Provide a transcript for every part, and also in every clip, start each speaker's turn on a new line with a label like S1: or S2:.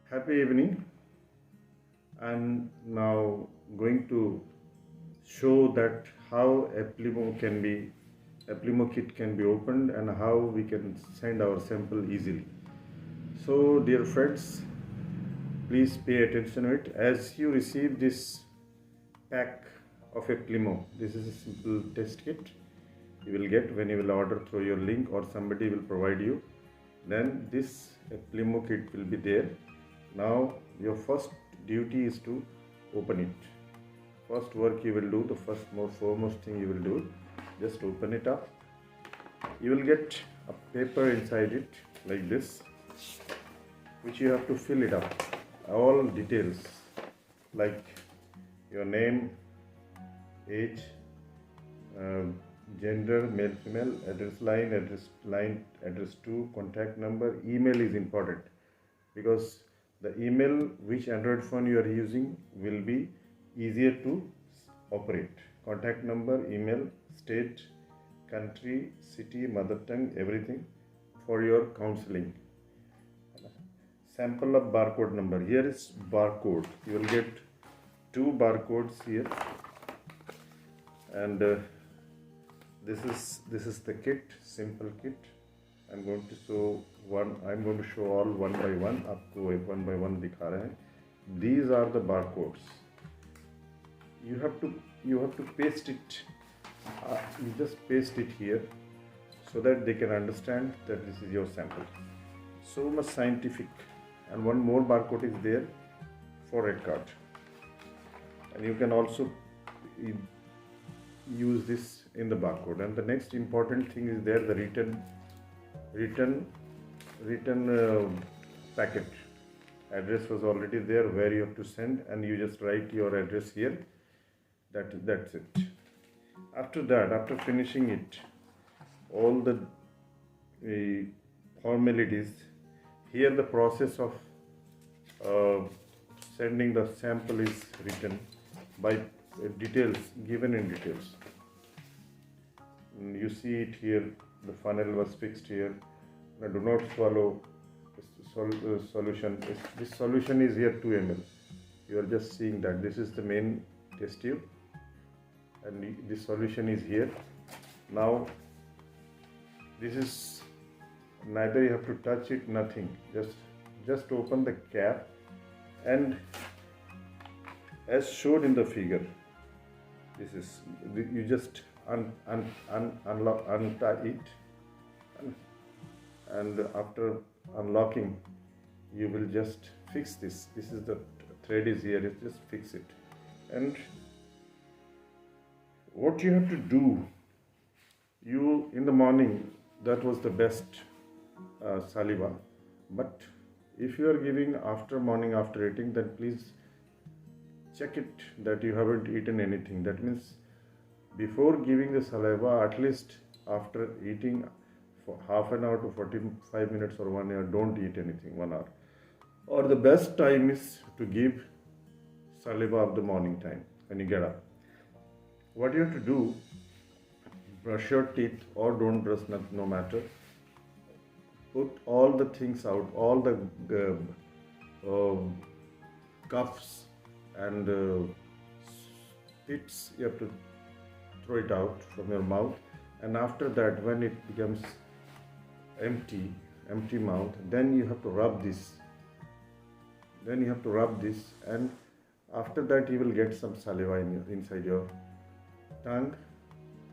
S1: Happy evening. I'm now going to show that how EPLIMO kit can be opened and how we can send our sample easily. So dear friends, please pay attention to it. As you receive this pack of EPLIMO, this is a simple test kit you will get when you will order through your link or somebody will provide you. Then this EPLIMO kit will be there. Now your first duty is to open it. First work you will do, the foremost thing you will do, just open it up. You will get a paper inside it like this, which you have to fill it up. All details like your name, age, gender, male, female, address to, contact number, email is important because the email which Android phone you are using will be easier to operate. Contact number, email, state, country, city, mother tongue, everything for your counseling. Sample of barcode number. Here is barcode. You will get two barcodes here, and this is the kit, simple kit. I'm going to show all one by one. आपको one by one दिखा रहे हैं. These are the barcodes. You have to paste it. You just paste it here so that they can understand that this is your sample. So much scientific. And one more barcode is there for red card. And you can also use this in the barcode. And the next important thing is there, the written packet. Address was already there where you have to send, and you just write your address here. That's it. After that, after finishing it, all the formalities, here the process of sending the sample is written by details, given in details. You see it here, the funnel was fixed here. Now do not swallow solution. This solution is here 2 ml. You are just seeing that this is the main test tube and this solution is here. Now this is, neither you have to touch it, nothing, just open the cap, and as shown in the figure, this is, you just untie it, and after unlocking you will just fix this. This is the thread is here, just fix it. And what you have to do, you in the morning, that was the best saliva, but if you are giving after morning, after eating, then please check it that you haven't eaten anything. That means before giving the saliva, at least after eating for half an hour to 45 minutes or 1 hour, don't eat anything, 1 hour. Or the best time is to give saliva of the morning time when you get up. What you have to do, brush your teeth or don't brush, no matter. Put all the things out, all the cuffs and spits, you have to throw it out from your mouth. And after that, when it becomes empty mouth, then you have to rub this. And after that you will get some saliva inside your tongue,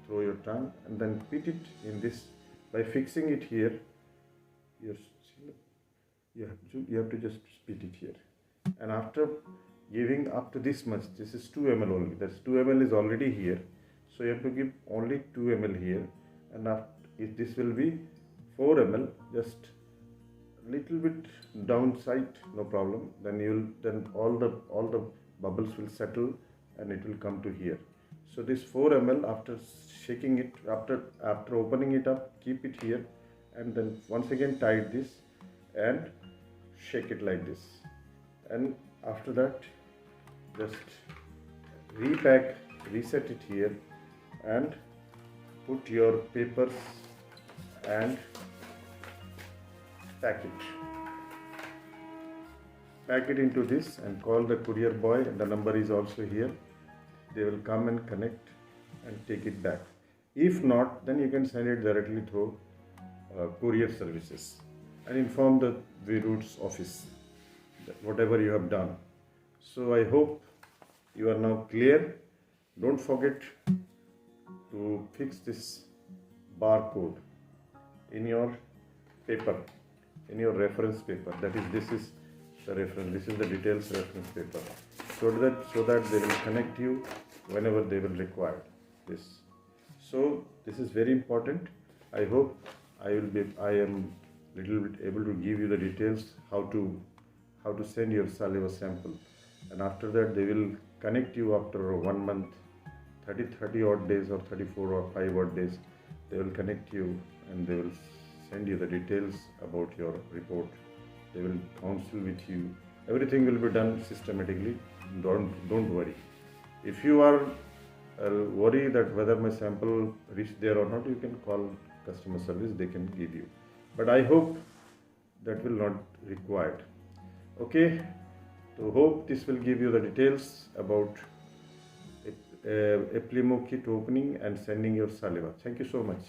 S1: through your tongue, and then put it in this. By fixing it here, you have to just spit it here. And after giving up to this much, this is 2 ml only, that's 2 ml is already here, so you have to give only 2 ml here. And after, if this will be 4 ml, just little bit downside, no problem. Then all the bubbles will settle and it will come to here. So this 4 ml, after shaking it, after opening it up, keep it here, and then once again tie this and shake it like this. And after that, just repack, reset it here, and put your papers and pack it. pack it into this and call the courier boy. The number is also here. They will come and connect and take it back. If not, then you can send it directly through courier services and inform the Vieroots office that whatever you have done. So I hope you are now clear. Don't forget to fix this barcode in your paper, in your reference paper. That is, this is the reference, this is the details reference paper, so that they will connect you whenever they will require this. So this is very important. I hope I am little bit able to give you the details how to send your saliva sample, and after that they will connect you after 1 month, 30 odd days or 34 or 5 odd days. They will connect you and they will send you the details about your report. They will counsel with you. Everything will be done systematically. Don't worry. If you are worried that whether my sample reached there or not, you can call customer service. They can give you. But I hope that will not required. Okay. So hope this will give you the details about EPLIMO kit opening and sending your saliva. Thank you so much.